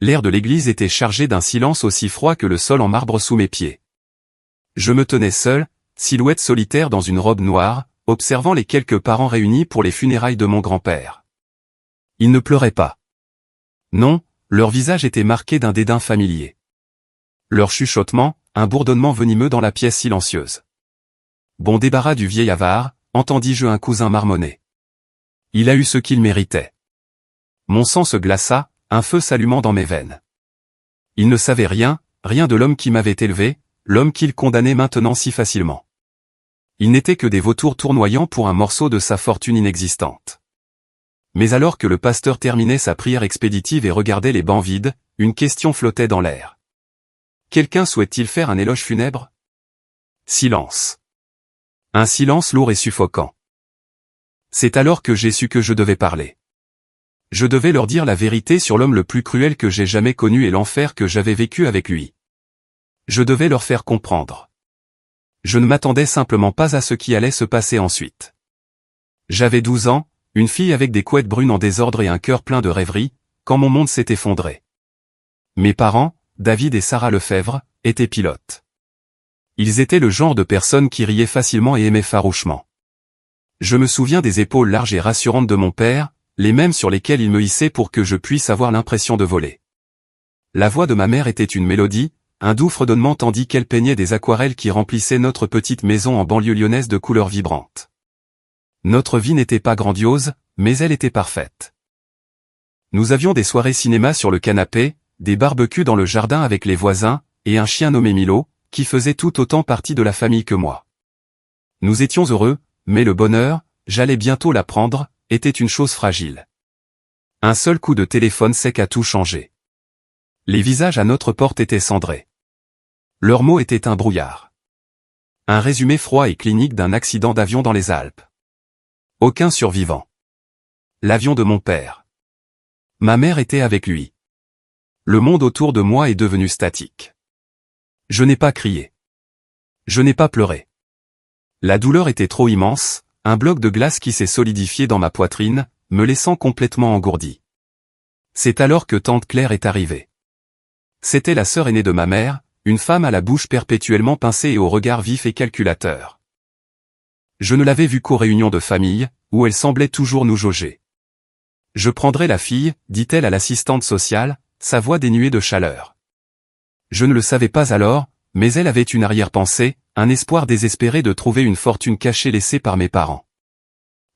L'air de l'église était chargé d'un silence aussi froid que le sol en marbre sous mes pieds. Je me tenais seul, silhouette solitaire dans une robe noire, observant les quelques parents réunis pour les funérailles de mon grand-père. Ils ne pleuraient pas. Non, leur visage était marqué d'un dédain familier. Leur chuchotement, un bourdonnement venimeux dans la pièce silencieuse. Bon débarras du vieil avare, entendis-je un cousin marmonner. Il a eu ce qu'il méritait. Mon sang se glaça, un feu s'allumant dans mes veines. Il ne savait rien, rien de l'homme qui m'avait élevé, l'homme qu'il condamnait maintenant si facilement. Il n'était que des vautours tournoyant pour un morceau de sa fortune inexistante. Mais alors que le pasteur terminait sa prière expéditive et regardait les bancs vides, une question flottait dans l'air. Quelqu'un souhaite-t-il faire un éloge funèbre? Silence. Un silence lourd et suffocant. C'est alors que j'ai su que je devais parler. Je devais leur dire la vérité sur l'homme le plus cruel que j'ai jamais connu et l'enfer que j'avais vécu avec lui. Je devais leur faire comprendre. Je ne m'attendais simplement pas à ce qui allait se passer ensuite. J'avais 12 ans, une fille avec des couettes brunes en désordre et un cœur plein de rêveries, quand mon monde s'est effondré. Mes parents, David et Sarah Lefebvre, étaient pilotes. Ils étaient le genre de personnes qui riaient facilement et aimaient farouchement. Je me souviens des épaules larges et rassurantes de mon père, les mêmes sur lesquelles il me hissait pour que je puisse avoir l'impression de voler. La voix de ma mère était une mélodie, un doux fredonnement tandis qu'elle peignait des aquarelles qui remplissaient notre petite maison en banlieue lyonnaise de couleurs vibrantes. Notre vie n'était pas grandiose, mais elle était parfaite. Nous avions des soirées cinéma sur le canapé, des barbecues dans le jardin avec les voisins, et un chien nommé Milo, qui faisait tout autant partie de la famille que moi. Nous étions heureux, mais le bonheur, j'allais bientôt l'apprendre, était une chose fragile. Un seul coup de téléphone sec a tout changé. Les visages à notre porte étaient cendrés. Leurs mots étaient un brouillard. Un résumé froid et clinique d'un accident d'avion dans les Alpes. Aucun survivant. L'avion de mon père. Ma mère était avec lui. Le monde autour de moi est devenu statique. Je n'ai pas crié. Je n'ai pas pleuré. La douleur était trop immense, un bloc de glace qui s'est solidifié dans ma poitrine, me laissant complètement engourdi. C'est alors que tante Claire est arrivée. C'était la sœur aînée de ma mère, une femme à la bouche perpétuellement pincée et au regard vif et calculateur. Je ne l'avais vue qu'aux réunions de famille, où elle semblait toujours nous jauger. « Je prendrai la fille », dit-elle à l'assistante sociale, sa voix dénuée de chaleur. Je ne le savais pas alors, mais elle avait une arrière-pensée, un espoir désespéré de trouver une fortune cachée laissée par mes parents.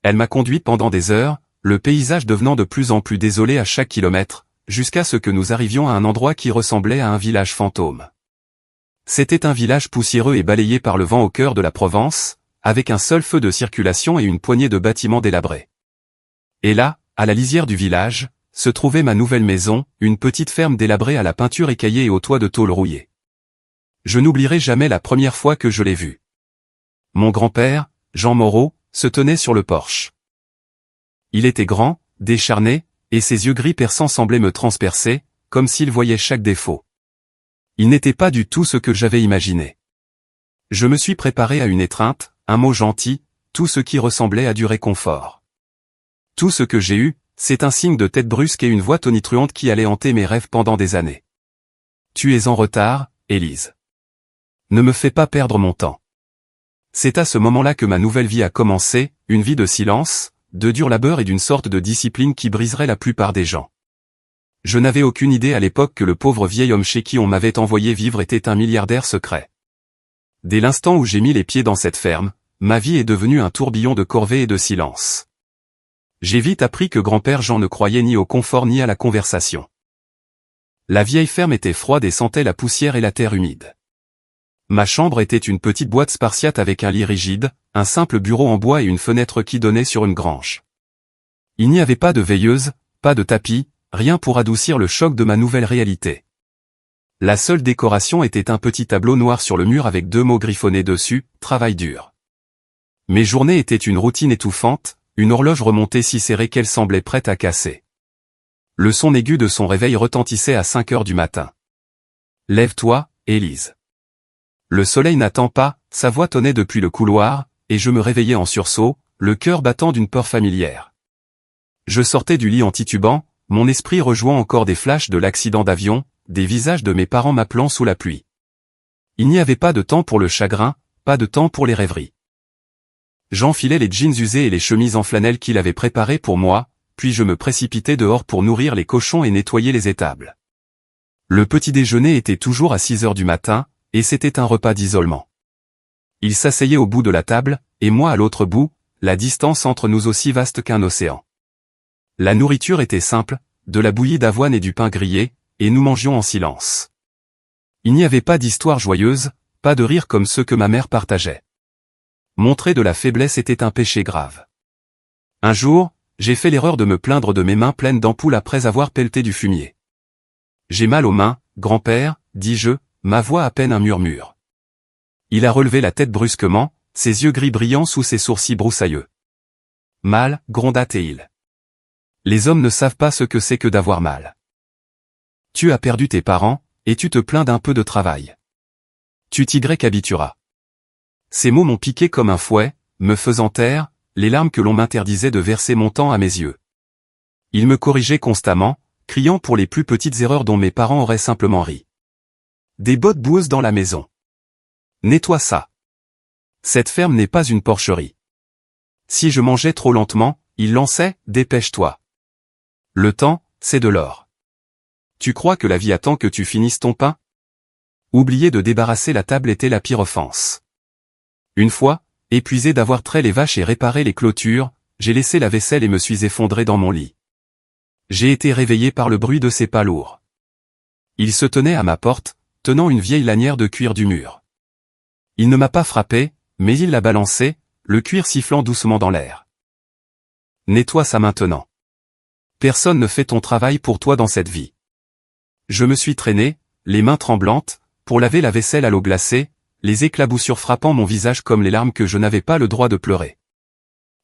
Elle m'a conduit pendant des heures, le paysage devenant de plus en plus désolé à chaque kilomètre, jusqu'à ce que nous arrivions à un endroit qui ressemblait à un village fantôme. C'était un village poussiéreux et balayé par le vent au cœur de la Provence, avec un seul feu de circulation et une poignée de bâtiments délabrés. Et là, à la lisière du village, se trouvait ma nouvelle maison, une petite ferme délabrée à la peinture écaillée et au toit de tôle rouillée. Je n'oublierai jamais la première fois que je l'ai vu. Mon grand-père, Jean Moreau, se tenait sur le porche. Il était grand, décharné, et ses yeux gris perçants semblaient me transpercer, comme s'il voyait chaque défaut. Il n'était pas du tout ce que j'avais imaginé. Je me suis préparé à une étreinte, un mot gentil, tout ce qui ressemblait à du réconfort. Tout ce que j'ai eu, c'est un signe de tête brusque et une voix tonitruante qui allait hanter mes rêves pendant des années. Tu es en retard, Élise. Ne me fais pas perdre mon temps. C'est à ce moment-là que ma nouvelle vie a commencé, une vie de silence, de dur labeur et d'une sorte de discipline qui briserait la plupart des gens. Je n'avais aucune idée à l'époque que le pauvre vieil homme chez qui on m'avait envoyé vivre était un milliardaire secret. Dès l'instant où j'ai mis les pieds dans cette ferme, ma vie est devenue un tourbillon de corvées et de silence. J'ai vite appris que grand-père Jean ne croyait ni au confort ni à la conversation. La vieille ferme était froide et sentait la poussière et la terre humide. Ma chambre était une petite boîte spartiate avec un lit rigide, un simple bureau en bois et une fenêtre qui donnait sur une grange. Il n'y avait pas de veilleuse, pas de tapis, rien pour adoucir le choc de ma nouvelle réalité. La seule décoration était un petit tableau noir sur le mur avec 2 mots griffonnés dessus, « Travail dur ». Mes journées étaient une routine étouffante, une horloge remontée si serrée qu'elle semblait prête à casser. Le son aigu de son réveil retentissait à 5 heures du matin. « Lève-toi, Élise. » Le soleil n'attend pas, sa voix tonnait depuis le couloir, et je me réveillais en sursaut, le cœur battant d'une peur familière. Je sortais du lit en titubant, mon esprit rejoint encore des flashs de l'accident d'avion, des visages de mes parents m'appelant sous la pluie. Il n'y avait pas de temps pour le chagrin, pas de temps pour les rêveries. J'enfilais les jeans usés et les chemises en flanelle qu'il avait préparées pour moi, puis je me précipitais dehors pour nourrir les cochons et nettoyer les étables. Le petit déjeuner était toujours à 6 heures du matin, et c'était un repas d'isolement. Il s'asseyait au bout de la table, et moi à l'autre bout, la distance entre nous aussi vaste qu'un océan. La nourriture était simple, de la bouillie d'avoine et du pain grillé, et nous mangions en silence. Il n'y avait pas d'histoire joyeuse, pas de rire comme ceux que ma mère partageait. Montrer de la faiblesse était un péché grave. Un jour, j'ai fait l'erreur de me plaindre de mes mains pleines d'ampoules après avoir pelleté du fumier. J'ai mal aux mains, grand-père, dis-je, ma voix à peine un murmure. Il a relevé la tête brusquement, ses yeux gris brillants sous ses sourcils broussailleux. Mal, gronda-t-il. Les hommes ne savent pas ce que c'est que d'avoir mal. Tu as perdu tes parents, et tu te plains d'un peu de travail. Tu t'y habitueras. Ces mots m'ont piqué comme un fouet, me faisant taire, les larmes que l'on m'interdisait de verser montant à mes yeux. Il me corrigeait constamment, criant pour les plus petites erreurs dont mes parents auraient simplement ri. Des bottes boueuses dans la maison. Nettoie ça. Cette ferme n'est pas une porcherie. Si je mangeais trop lentement, il lançait, dépêche-toi. Le temps, c'est de l'or. Tu crois que la vie attend que tu finisses ton pain? Oublier de débarrasser la table était la pire offense. Une fois, épuisé d'avoir trait les vaches et réparé les clôtures, j'ai laissé la vaisselle et me suis effondré dans mon lit. J'ai été réveillé par le bruit de ses pas lourds. Il se tenait à ma porte, tenant une vieille lanière de cuir du mur. Il ne m'a pas frappé, mais il l'a balancé, le cuir sifflant doucement dans l'air. Nettoie ça maintenant. Personne ne fait ton travail pour toi dans cette vie. Je me suis traîné, les mains tremblantes, pour laver la vaisselle à l'eau glacée, les éclaboussures frappant mon visage comme les larmes que je n'avais pas le droit de pleurer.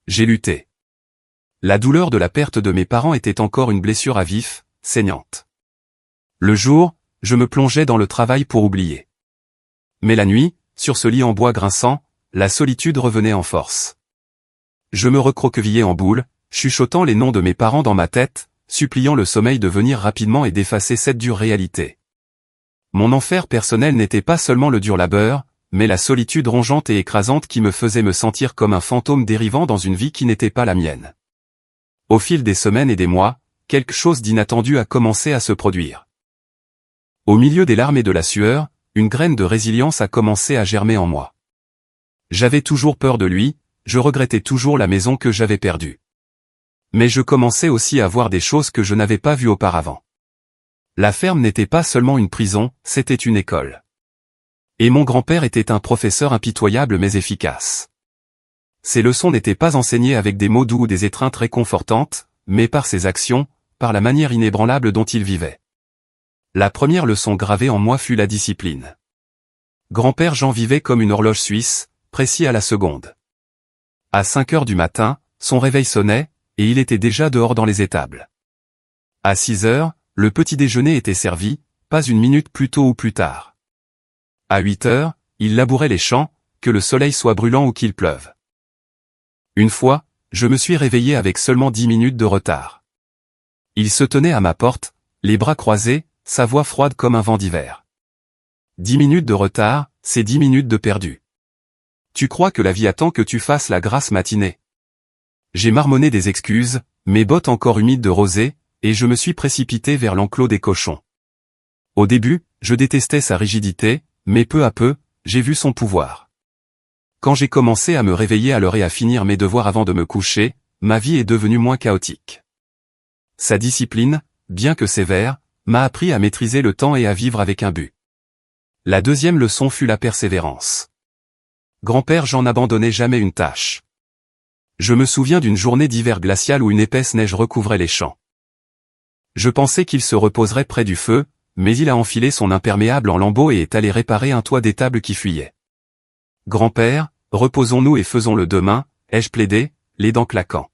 J'ai lutté. La douleur de la perte de mes parents était encore une blessure à vif, saignante. Le jour, je me plongeais dans le travail pour oublier. Mais la nuit, sur ce lit en bois grinçant, la solitude revenait en force. Je me recroquevillais en boule, chuchotant les noms de mes parents dans ma tête, suppliant le sommeil de venir rapidement et d'effacer cette dure réalité. Mon enfer personnel n'était pas seulement le dur labeur, mais la solitude rongeante et écrasante qui me faisait me sentir comme un fantôme dérivant dans une vie qui n'était pas la mienne. Au fil des semaines et des mois, quelque chose d'inattendu a commencé à se produire. Au milieu des larmes et de la sueur, une graine de résilience a commencé à germer en moi. J'avais toujours peur de lui, je regrettais toujours la maison que j'avais perdue. Mais je commençais aussi à voir des choses que je n'avais pas vues auparavant. La ferme n'était pas seulement une prison, c'était une école. Et mon grand-père était un professeur impitoyable mais efficace. Ses leçons n'étaient pas enseignées avec des mots doux ou des étreintes réconfortantes, mais par ses actions, par la manière inébranlable dont il vivait. La première leçon gravée en moi fut la discipline. Grand-père Jean vivait comme une horloge suisse, précis à la seconde. À 5 heures du matin, son réveil sonnait, et il était déjà dehors dans les étables. À 6 heures, le petit déjeuner était servi, pas une minute plus tôt ou plus tard. À 8 heures, il labourait les champs, que le soleil soit brûlant ou qu'il pleuve. Une fois, je me suis réveillé avec seulement 10 minutes de retard. Il se tenait à ma porte, les bras croisés, sa voix froide comme un vent d'hiver. 10 minutes de retard, c'est 10 minutes de perdu. Tu crois que la vie attend que tu fasses la grasse matinée? J'ai marmonné des excuses, mes bottes encore humides de rosée, et je me suis précipité vers l'enclos des cochons. Au début, je détestais sa rigidité, mais peu à peu, j'ai vu son pouvoir. Quand j'ai commencé à me réveiller à l'heure et à finir mes devoirs avant de me coucher, ma vie est devenue moins chaotique. Sa discipline, bien que sévère, m'a appris à maîtriser le temps et à vivre avec un but. La deuxième leçon fut la persévérance. Grand-père Jean n'abandonnait jamais une tâche. Je me souviens d'une journée d'hiver glacial où une épaisse neige recouvrait les champs. Je pensais qu'il se reposerait près du feu, mais il a enfilé son imperméable en lambeaux et est allé réparer un toit d'étable qui fuyait. Grand-père, reposons-nous et faisons-le demain, ai-je plaidé, les dents claquant.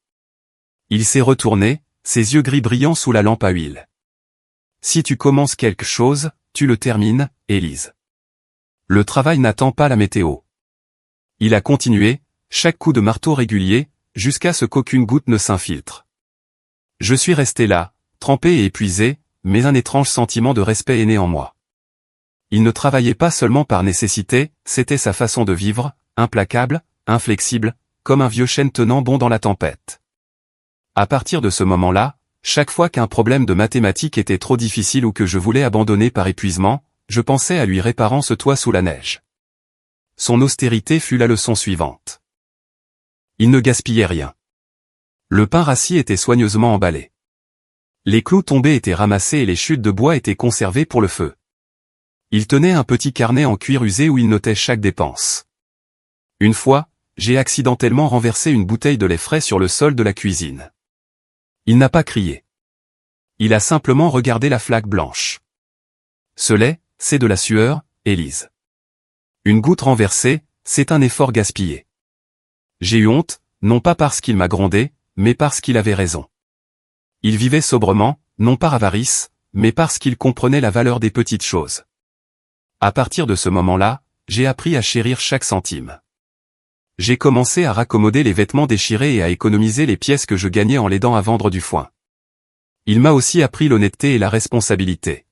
Il s'est retourné, ses yeux gris brillants sous la lampe à huile. Si tu commences quelque chose, tu le termines, Élise. Le travail n'attend pas la météo. Il a continué, chaque coup de marteau régulier, jusqu'à ce qu'aucune goutte ne s'infiltre. Je suis resté là, trempé et épuisé, mais un étrange sentiment de respect est né en moi. Il ne travaillait pas seulement par nécessité, c'était sa façon de vivre, implacable, inflexible, comme un vieux chêne tenant bon dans la tempête. À partir de ce moment-là, chaque fois qu'un problème de mathématiques était trop difficile ou que je voulais abandonner par épuisement, je pensais à lui réparant ce toit sous la neige. Son austérité fut la leçon suivante. Il ne gaspillait rien. Le pain rassis était soigneusement emballé. Les clous tombés étaient ramassés et les chutes de bois étaient conservées pour le feu. Il tenait un petit carnet en cuir usé où il notait chaque dépense. Une fois, j'ai accidentellement renversé une bouteille de lait frais sur le sol de la cuisine. Il n'a pas crié. Il a simplement regardé la flaque blanche. Ce lait, c'est de la sueur, Élise. Une goutte renversée, c'est un effort gaspillé. J'ai eu honte, non pas parce qu'il m'a grondé, mais parce qu'il avait raison. Il vivait sobrement, non par avarice, mais parce qu'il comprenait la valeur des petites choses. À partir de ce moment-là, j'ai appris à chérir chaque centime. J'ai commencé à raccommoder les vêtements déchirés et à économiser les pièces que je gagnais en l'aidant à vendre du foin. Il m'a aussi appris l'honnêteté et la responsabilité.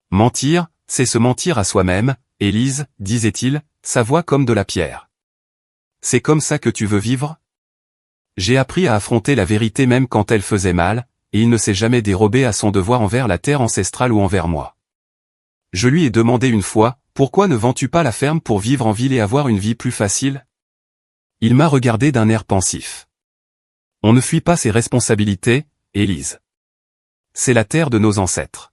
Mentir, c'est se mentir à soi-même, Élise, disait-il, sa voix comme de la pierre. C'est comme ça que tu veux vivre? J'ai appris à affronter la vérité même quand elle faisait mal, et il ne s'est jamais dérobé à son devoir envers la terre ancestrale ou envers moi. Je lui ai demandé une fois, pourquoi ne vends-tu pas la ferme pour vivre en ville et avoir une vie plus facile? Il m'a regardé d'un air pensif. On ne fuit pas ses responsabilités, Élise. C'est la terre de nos ancêtres.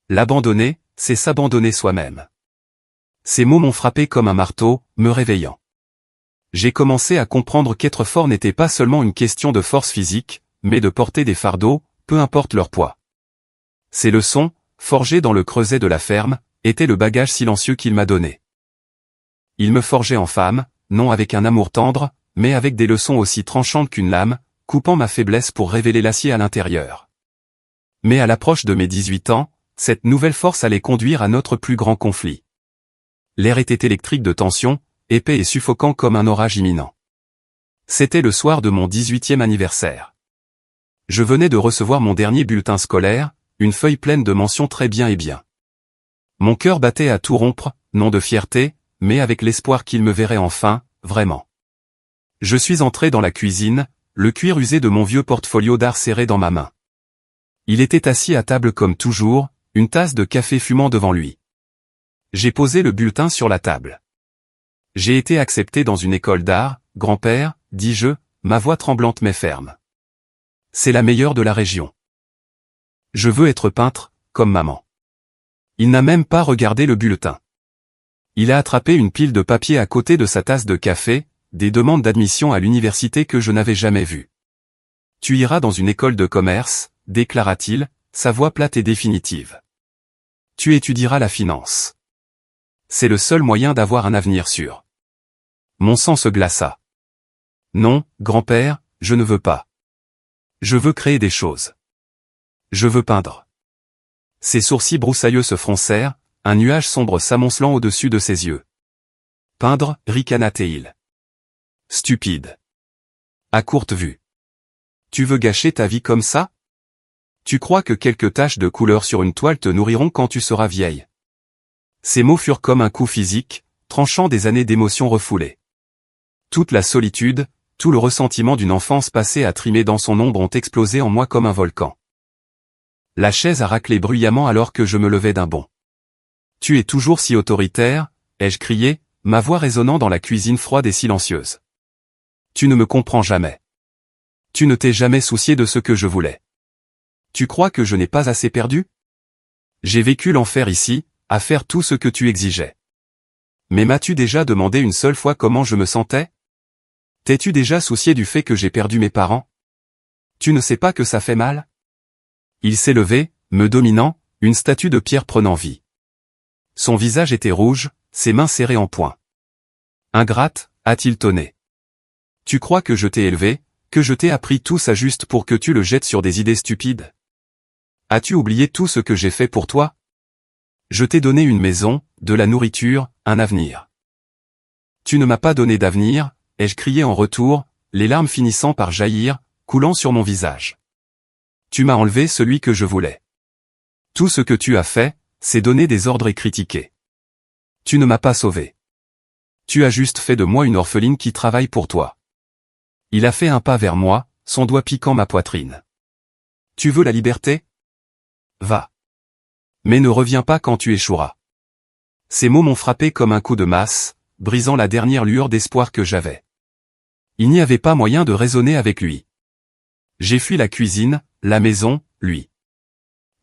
L'abandonner, c'est s'abandonner soi-même. Ces mots m'ont frappé comme un marteau, me réveillant. J'ai commencé à comprendre qu'être fort n'était pas seulement une question de force physique, mais de porter des fardeaux, peu importe leur poids. Ces leçons, forgées dans le creuset de la ferme, étaient le bagage silencieux qu'il m'a donné. Il me forgeait en femme, non avec un amour tendre, mais avec des leçons aussi tranchantes qu'une lame, coupant ma faiblesse pour révéler l'acier à l'intérieur. Mais à l'approche de mes 18 ans, cette nouvelle force allait conduire à notre plus grand conflit. L'air était électrique de tension, épais et suffocant comme un orage imminent. C'était le soir de mon 18e anniversaire. Je venais de recevoir mon dernier bulletin scolaire, une feuille pleine de mentions très bien et bien. Mon cœur battait à tout rompre, non de fierté, mais avec l'espoir qu'il me verrait enfin, vraiment. Je suis entré dans la cuisine, le cuir usé de mon vieux portfolio d'art serré dans ma main. Il était assis à table comme toujours, une tasse de café fumant devant lui. J'ai posé le bulletin sur la table. J'ai été accepté dans une école d'art, grand-père, dis-je, ma voix tremblante mais ferme. C'est la meilleure de la région. Je veux être peintre, comme maman. Il n'a même pas regardé le bulletin. Il a attrapé une pile de papier à côté de sa tasse de café, des demandes d'admission à l'université que je n'avais jamais vues. Tu iras dans une école de commerce, déclara-t-il, sa voix plate et définitive. Tu étudieras la finance. C'est le seul moyen d'avoir un avenir sûr. Mon sang se glaça. Non, grand-père, je ne veux pas. Je veux créer des choses. Je veux peindre. Ses sourcils broussailleux se froncèrent, un nuage sombre s'amoncelant au-dessus de ses yeux. Peindre, ricana-t-il. Stupide. À courte vue. Tu veux gâcher ta vie comme ça? Tu crois que quelques taches de couleur sur une toile te nourriront quand tu seras vieille? Ces mots furent comme un coup physique, tranchant des années d'émotions refoulées. Toute la solitude, tout le ressentiment d'une enfance passée à trimer dans son ombre ont explosé en moi comme un volcan. La chaise a raclé bruyamment alors que je me levai d'un bond. Tu es toujours si autoritaire, ai-je crié, ma voix résonnant dans la cuisine froide et silencieuse. Tu ne me comprends jamais. Tu ne t'es jamais soucié de ce que je voulais. Tu crois que je n'ai pas assez perdu? J'ai vécu l'enfer ici, à faire tout ce que tu exigeais. Mais m'as-tu déjà demandé une seule fois comment je me sentais? T'es-tu déjà soucié du fait que j'ai perdu mes parents? Tu ne sais pas que ça fait mal? Il s'est levé, me dominant, une statue de pierre prenant vie. Son visage était rouge, ses mains serrées en poing. Ingrate, a-t-il tonné. Tu crois que je t'ai élevé, que je t'ai appris tout ça juste pour que tu le jettes sur des idées stupides? As-tu oublié tout ce que j'ai fait pour toi? Je t'ai donné une maison, de la nourriture, un avenir. Tu ne m'as pas donné d'avenir, ai-je crié en retour, les larmes finissant par jaillir, coulant sur mon visage. Tu m'as enlevé celui que je voulais. Tout ce que tu as fait, c'est donner des ordres et critiquer. Tu ne m'as pas sauvé. Tu as juste fait de moi une orpheline qui travaille pour toi. Il a fait un pas vers moi, son doigt piquant ma poitrine. Tu veux la liberté? Va. Mais ne reviens pas quand tu échoueras. Ces mots m'ont frappé comme un coup de masse, brisant la dernière lueur d'espoir que j'avais. Il n'y avait pas moyen de raisonner avec lui. J'ai fui la cuisine, la maison, lui.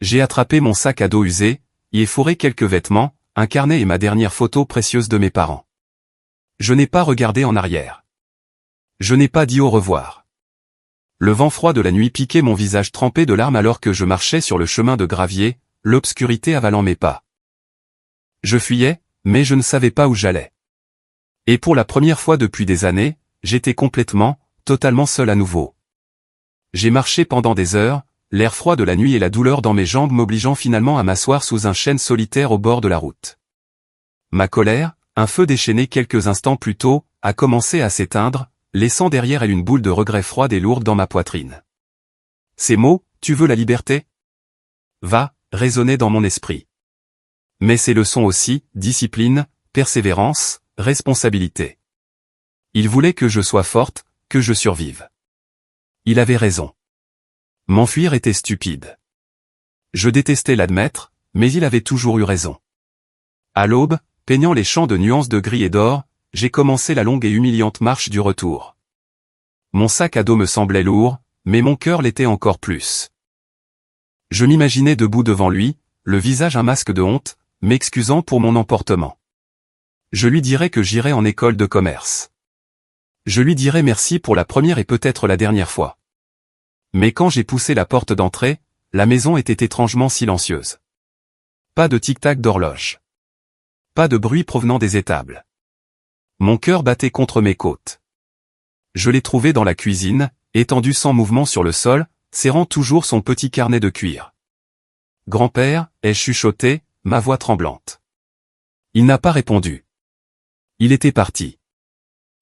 J'ai attrapé mon sac à dos usé, y ai fourré quelques vêtements, un carnet et ma dernière photo précieuse de mes parents. Je n'ai pas regardé en arrière. Je n'ai pas dit au revoir. Le vent froid de la nuit piquait mon visage trempé de larmes alors que je marchais sur le chemin de gravier, l'obscurité avalant mes pas. Je fuyais, mais je ne savais pas où j'allais. Et pour la première fois depuis des années, j'étais complètement, totalement seul à nouveau. J'ai marché pendant des heures, l'air froid de la nuit et la douleur dans mes jambes m'obligeant finalement à m'asseoir sous un chêne solitaire au bord de la route. Ma colère, un feu déchaîné quelques instants plus tôt, a commencé à s'éteindre, laissant derrière elle une boule de regret froide et lourde dans ma poitrine. Ces mots, tu veux la liberté? Va, résonnaient dans mon esprit. Mais ces leçons aussi, discipline, persévérance, responsabilité. Il voulait que je sois forte, que je survive. Il avait raison. M'enfuir était stupide. Je détestais l'admettre, mais il avait toujours eu raison. À l'aube, peignant les champs de nuances de gris et d'or, j'ai commencé la longue et humiliante marche du retour. Mon sac à dos me semblait lourd, mais mon cœur l'était encore plus. Je m'imaginais debout devant lui, le visage un masque de honte, m'excusant pour mon emportement. Je lui dirais que j'irais en école de commerce. Je lui dirais merci pour la première et peut-être la dernière fois. Mais quand j'ai poussé la porte d'entrée, la maison était étrangement silencieuse. Pas de tic-tac d'horloge. Pas de bruit provenant des étables. Mon cœur battait contre mes côtes. Je l'ai trouvé dans la cuisine, étendu sans mouvement sur le sol, serrant toujours son petit carnet de cuir. « Grand-père » ai-je chuchoté, ma voix tremblante. Il n'a pas répondu. Il était parti.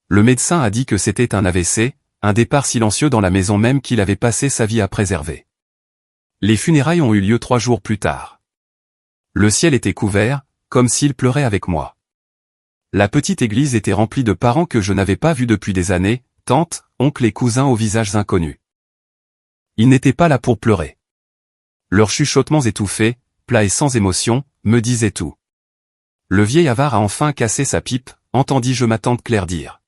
Le médecin a dit que c'était un AVC, un départ silencieux dans la maison même qu'il avait passé sa vie à préserver. Les funérailles ont eu lieu 3 jours plus tard. Le ciel était couvert, comme s'il pleurait avec moi. La petite église était remplie de parents que je n'avais pas vus depuis des années, tantes, oncles et cousins aux visages inconnus. Ils n'étaient pas là pour pleurer. Leurs chuchotements étouffés, plats et sans émotion, me disaient tout. Le vieil avare a enfin cassé sa pipe, entendis-je ma tante Claire dire.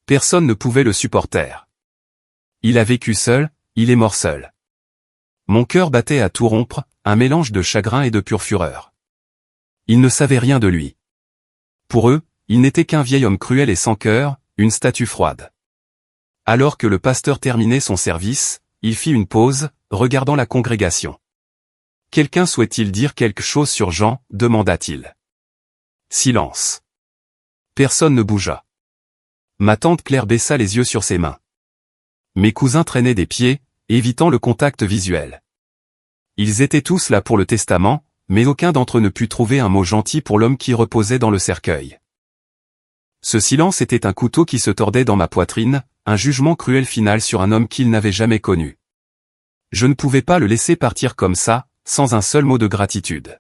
Personne ne pouvait le supporter. Il a vécu seul, il est mort seul. Mon cœur battait à tout rompre, un mélange de chagrin et de pure fureur. Ils ne savaient rien de lui. Pour eux, il n'était qu'un vieil homme cruel et sans cœur, une statue froide. Alors que le pasteur terminait son service, il fit une pause, regardant la congrégation. « Quelqu'un souhaite-t-il dire quelque chose sur Jean » demanda-t-il. Silence. Personne ne bougea. Ma tante Claire baissa les yeux sur ses mains. Mes cousins traînaient des pieds, évitant le contact visuel. Ils étaient tous là pour le testament, mais aucun d'entre eux ne put trouver un mot gentil pour l'homme qui reposait dans le cercueil. Ce silence était un couteau qui se tordait dans ma poitrine, un jugement cruel final sur un homme qu'il n'avait jamais connu. Je ne pouvais pas le laisser partir comme ça, sans un seul mot de gratitude.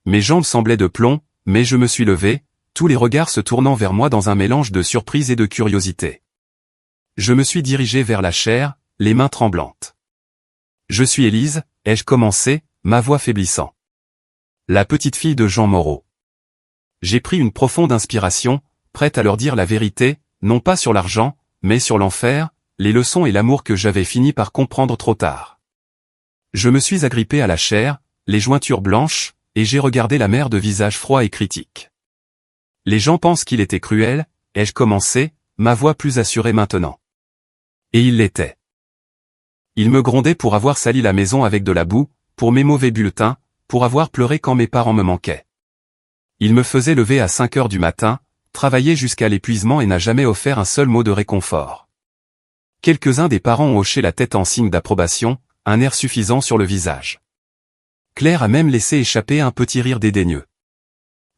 Mes jambes semblaient de plomb, mais je me suis levé, tous les regards se tournant vers moi dans un mélange de surprise et de curiosité. Je me suis dirigé vers la chaire, les mains tremblantes. « Je suis Élise » ai-je commencé, ma voix faiblissant. La petite fille de Jean Moreau. J'ai pris une profonde inspiration, prête à leur dire la vérité, non pas sur l'argent, mais sur l'enfer, les leçons et l'amour que j'avais fini par comprendre trop tard. Je me suis agrippé à la chaire, les jointures blanches, et j'ai regardé la mère de visage froid et critique. Les gens pensent qu'il était cruel, ai-je commencé, ma voix plus assurée maintenant. Et il l'était. Il me grondait pour avoir sali la maison avec de la boue, pour mes mauvais bulletins, pour avoir pleuré quand mes parents me manquaient. Il me faisait lever à 5 heures du matin, travailler jusqu'à l'épuisement et n'a jamais offert un seul mot de réconfort. Quelques-uns des parents ont hoché la tête en signe d'approbation, un air suffisant sur le visage. Claire a même laissé échapper un petit rire dédaigneux.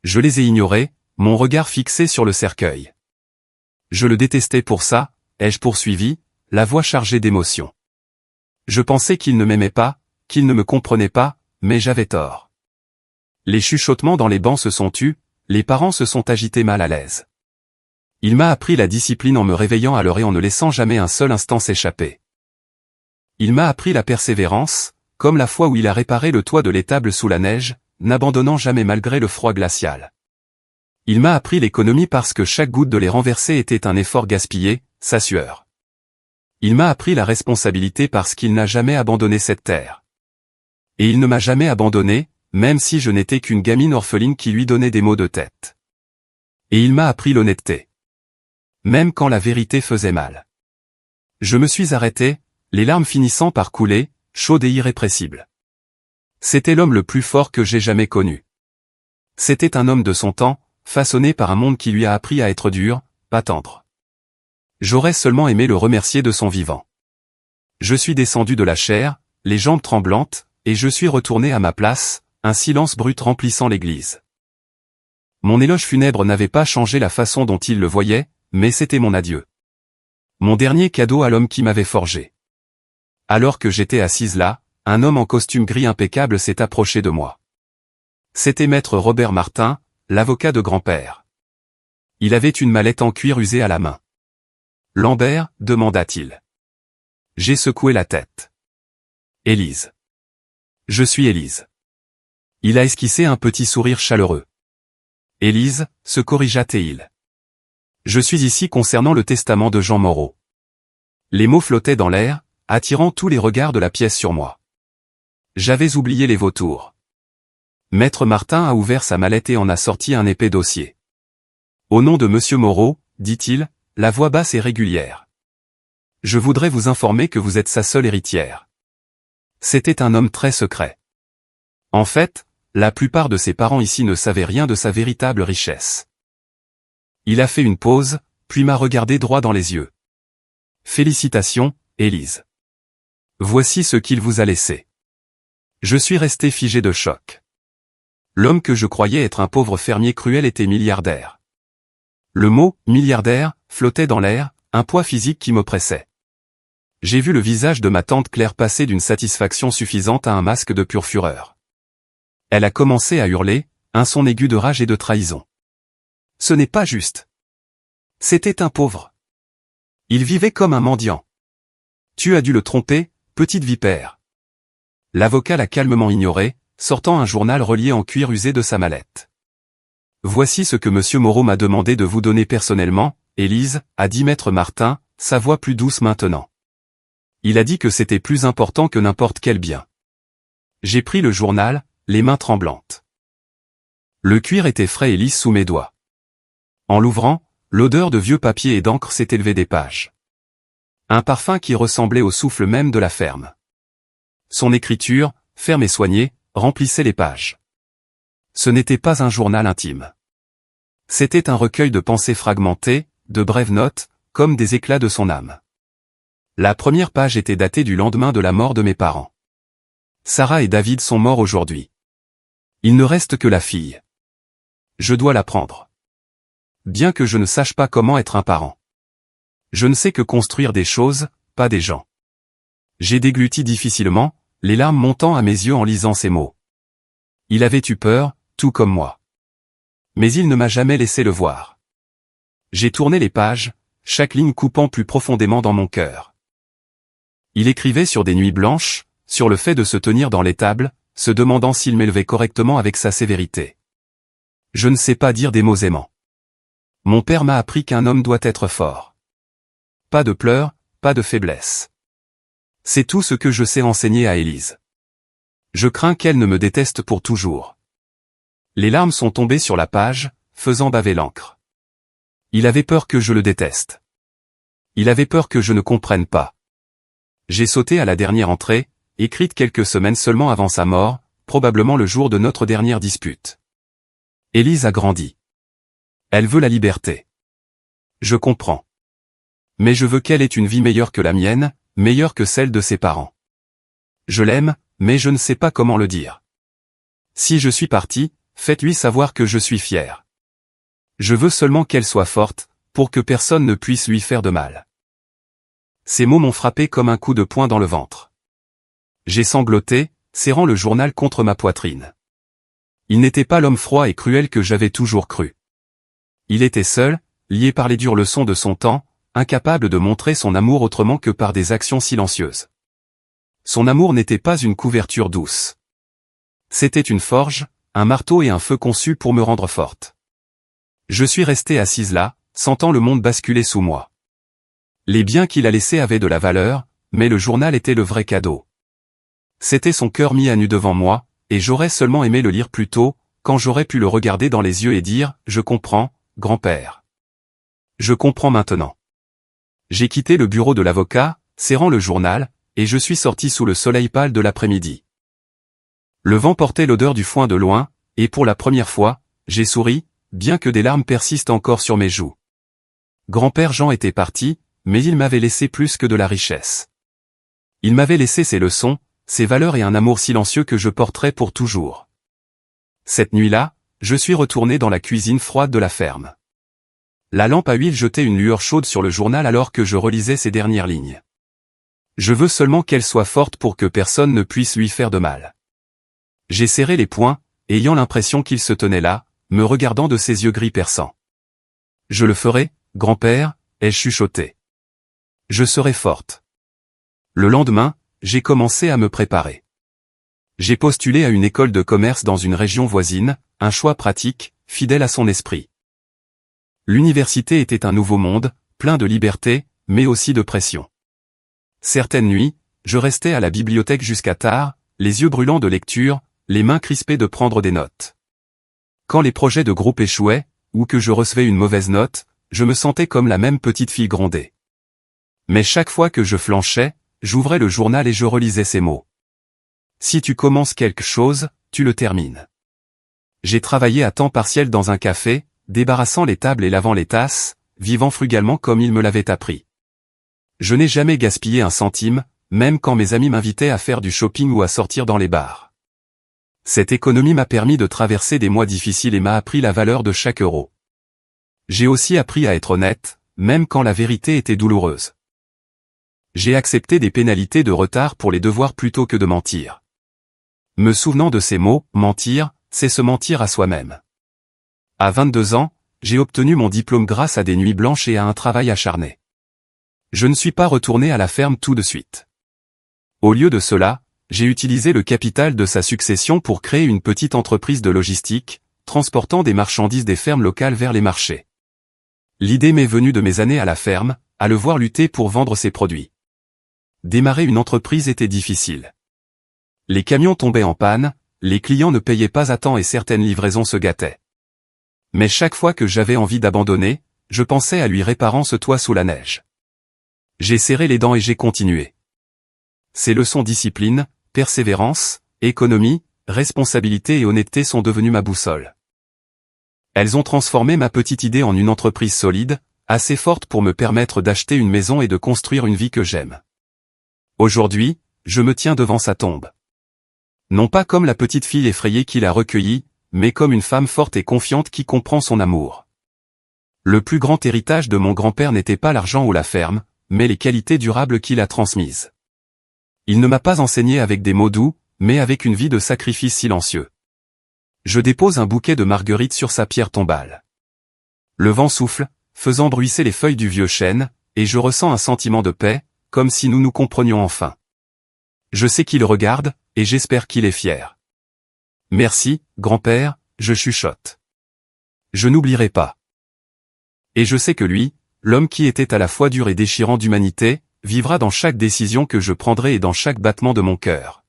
Je les ai ignorés, mon regard fixé sur le cercueil. Je le détestais pour ça, ai-je poursuivi, la voix chargée d'émotion. Je pensais qu'il ne m'aimait pas, qu'il ne me comprenait pas, mais j'avais tort. Les chuchotements dans les bancs se sont tus, les parents se sont agités mal à l'aise. Il m'a appris la discipline en me réveillant à l'heure et en ne laissant jamais un seul instant s'échapper. Il m'a appris la persévérance, comme la fois où il a réparé le toit de l'étable sous la neige, n'abandonnant jamais malgré le froid glacial. Il m'a appris l'économie parce que chaque goutte de lait renversée était un effort gaspillé, sa sueur. Il m'a appris la responsabilité parce qu'il n'a jamais abandonné cette terre. Et il ne m'a jamais abandonné, même si je n'étais qu'une gamine orpheline qui lui donnait des maux de tête. Et il m'a appris l'honnêteté. Même quand la vérité faisait mal. Je me suis arrêté, les larmes finissant par couler, chaudes et irrépressibles. C'était l'homme le plus fort que j'ai jamais connu. C'était un homme de son temps, façonné par un monde qui lui a appris à être dur, pas tendre. J'aurais seulement aimé le remercier de son vivant. Je suis descendu de la chaire, les jambes tremblantes, et je suis retourné à ma place, un silence brut remplissant l'église. Mon éloge funèbre n'avait pas changé la façon dont il le voyait, mais c'était mon adieu. Mon dernier cadeau à l'homme qui m'avait forgé. Alors que j'étais assise là, un homme en costume gris impeccable s'est approché de moi. C'était maître Robert Martin, l'avocat de grand-père. Il avait une mallette en cuir usé à la main. « Lambert » demanda-t-il. J'ai secoué la tête. « Élise. »« Je suis Élise. » Il a esquissé un petit sourire chaleureux. « Élise » se corrigea-t-il. « Je suis ici concernant le testament de Jean Moreau. » Les mots flottaient dans l'air, attirant tous les regards de la pièce sur moi. J'avais oublié les vautours. Maître Martin a ouvert sa mallette et en a sorti un épais dossier. « Au nom de Monsieur Moreau, dit-il, la voix basse et régulière. Je voudrais vous informer que vous êtes sa seule héritière. » C'était un homme très secret. En fait, la plupart de ses parents ici ne savaient rien de sa véritable richesse. Il a fait une pause, puis m'a regardé droit dans les yeux. « Félicitations, Élise. Voici ce qu'il vous a laissé. » Je suis resté figé de choc. L'homme que je croyais être un pauvre fermier cruel était milliardaire. Le mot « milliardaire » flottait dans l'air, un poids physique qui m'oppressait. J'ai vu le visage de ma tante Claire passer d'une satisfaction suffisante à un masque de pure fureur. Elle a commencé à hurler, un son aigu de rage et de trahison. Ce n'est pas juste. C'était un pauvre. Il vivait comme un mendiant. Tu as dû le tromper, petite vipère. L'avocat l'a calmement ignoré, sortant un journal relié en cuir usé de sa mallette. Voici ce que Monsieur Moreau m'a demandé de vous donner personnellement, Élise, a dit maître Martin, sa voix plus douce maintenant. Il a dit que c'était plus important que n'importe quel bien. J'ai pris le journal, les mains tremblantes. Le cuir était frais et lisse sous mes doigts. En l'ouvrant, l'odeur de vieux papier et d'encre s'est élevée des pages. Un parfum qui ressemblait au souffle même de la ferme. Son écriture, ferme et soignée, remplissait les pages. Ce n'était pas un journal intime. C'était un recueil de pensées fragmentées, de brèves notes, comme des éclats de son âme. La première page était datée du lendemain de la mort de mes parents. Sarah et David sont morts aujourd'hui. Il ne reste que la fille. Je dois la prendre. Bien que je ne sache pas comment être un parent. Je ne sais que construire des choses, pas des gens. J'ai dégluti difficilement, les larmes montant à mes yeux en lisant ces mots. Il avait eu peur, tout comme moi. Mais il ne m'a jamais laissé le voir. J'ai tourné les pages, chaque ligne coupant plus profondément dans mon cœur. Il écrivait sur des nuits blanches, sur le fait de se tenir dans l'étable, se demandant s'il m'élevait correctement avec sa sévérité. Je ne sais pas dire des mots aimants. Mon père m'a appris qu'un homme doit être fort. Pas de pleurs, pas de faiblesse. C'est tout ce que je sais enseigner à Élise. Je crains qu'elle ne me déteste pour toujours. Les larmes sont tombées sur la page, faisant baver l'encre. Il avait peur que je le déteste. Il avait peur que je ne comprenne pas. J'ai sauté à la dernière entrée, écrite quelques semaines seulement avant sa mort, probablement le jour de notre dernière dispute. Élise a grandi. Elle veut la liberté. Je comprends. Mais je veux qu'elle ait une vie meilleure que la mienne, meilleure que celle de ses parents. Je l'aime, mais je ne sais pas comment le dire. Si je suis parti, faites-lui savoir que je suis fier. Je veux seulement qu'elle soit forte, pour que personne ne puisse lui faire de mal. Ces mots m'ont frappé comme un coup de poing dans le ventre. J'ai sangloté, serrant le journal contre ma poitrine. Il n'était pas l'homme froid et cruel que j'avais toujours cru. Il était seul, lié par les dures leçons de son temps, incapable de montrer son amour autrement que par des actions silencieuses. Son amour n'était pas une couverture douce. C'était une forge, un marteau et un feu conçus pour me rendre forte. Je suis restée assise là, sentant le monde basculer sous moi. Les biens qu'il a laissés avaient de la valeur, mais le journal était le vrai cadeau. C'était son cœur mis à nu devant moi, et j'aurais seulement aimé le lire plus tôt, quand j'aurais pu le regarder dans les yeux et dire « Je comprends, grand-père. Je comprends maintenant ». J'ai quitté le bureau de l'avocat, serrant le journal, et je suis sorti sous le soleil pâle de l'après-midi. Le vent portait l'odeur du foin de loin, et pour la première fois, j'ai souri, bien que des larmes persistent encore sur mes joues. Grand-père Jean était parti, mais il m'avait laissé plus que de la richesse. Il m'avait laissé ses leçons, ses valeurs et un amour silencieux que je porterai pour toujours. Cette nuit-là, je suis retourné dans la cuisine froide de la ferme. La lampe à huile jetait une lueur chaude sur le journal alors que je relisais ces dernières lignes. Je veux seulement qu'elle soit forte pour que personne ne puisse lui faire de mal. J'ai serré les poings, ayant l'impression qu'il se tenait là, me regardant de ses yeux gris perçants. Je le ferai, grand-père, ai-je chuchoté. Je serai forte. Le lendemain, j'ai commencé à me préparer. J'ai postulé à une école de commerce dans une région voisine, un choix pratique, fidèle à son esprit. L'université était un nouveau monde, plein de liberté, mais aussi de pression. Certaines nuits, je restais à la bibliothèque jusqu'à tard, les yeux brûlants de lecture, les mains crispées de prendre des notes. Quand les projets de groupe échouaient, ou que je recevais une mauvaise note, je me sentais comme la même petite fille grondée. Mais chaque fois que je flanchais, j'ouvrais le journal et je relisais ces mots. Si tu commences quelque chose, tu le termines. J'ai travaillé à temps partiel dans un café, débarrassant les tables et lavant les tasses, vivant frugalement comme il me l'avait appris. Je n'ai jamais gaspillé un centime, même quand mes amis m'invitaient à faire du shopping ou à sortir dans les bars. Cette économie m'a permis de traverser des mois difficiles et m'a appris la valeur de chaque euro. J'ai aussi appris à être honnête, même quand la vérité était douloureuse. J'ai accepté des pénalités de retard pour les devoirs plutôt que de mentir. Me souvenant de ces mots, mentir, c'est se mentir à soi-même. À 22 ans, j'ai obtenu mon diplôme grâce à des nuits blanches et à un travail acharné. Je ne suis pas retourné à la ferme tout de suite. Au lieu de cela, j'ai utilisé le capital de sa succession pour créer une petite entreprise de logistique, transportant des marchandises des fermes locales vers les marchés. L'idée m'est venue de mes années à la ferme, à le voir lutter pour vendre ses produits. Démarrer une entreprise était difficile. Les camions tombaient en panne, les clients ne payaient pas à temps et certaines livraisons se gâtaient. Mais chaque fois que j'avais envie d'abandonner, je pensais à lui réparant ce toit sous la neige. J'ai serré les dents et j'ai continué. Ces leçons discipline, persévérance, économie, responsabilité et honnêteté sont devenues ma boussole. Elles ont transformé ma petite idée en une entreprise solide, assez forte pour me permettre d'acheter une maison et de construire une vie que j'aime. Aujourd'hui, je me tiens devant sa tombe. Non pas comme la petite fille effrayée qui l'a recueillie, mais comme une femme forte et confiante qui comprend son amour. Le plus grand héritage de mon grand-père n'était pas l'argent ou la ferme, mais les qualités durables qu'il a transmises. Il ne m'a pas enseigné avec des mots doux, mais avec une vie de sacrifice silencieux. Je dépose un bouquet de marguerites sur sa pierre tombale. Le vent souffle, faisant bruisser les feuilles du vieux chêne, et je ressens un sentiment de paix, comme si nous nous comprenions enfin. Je sais qu'il regarde, et j'espère qu'il est fier. Merci, grand-père, je chuchote. Je n'oublierai pas. Et je sais que lui, l'homme qui était à la fois dur et déchirant d'humanité, vivra dans chaque décision que je prendrai et dans chaque battement de mon cœur.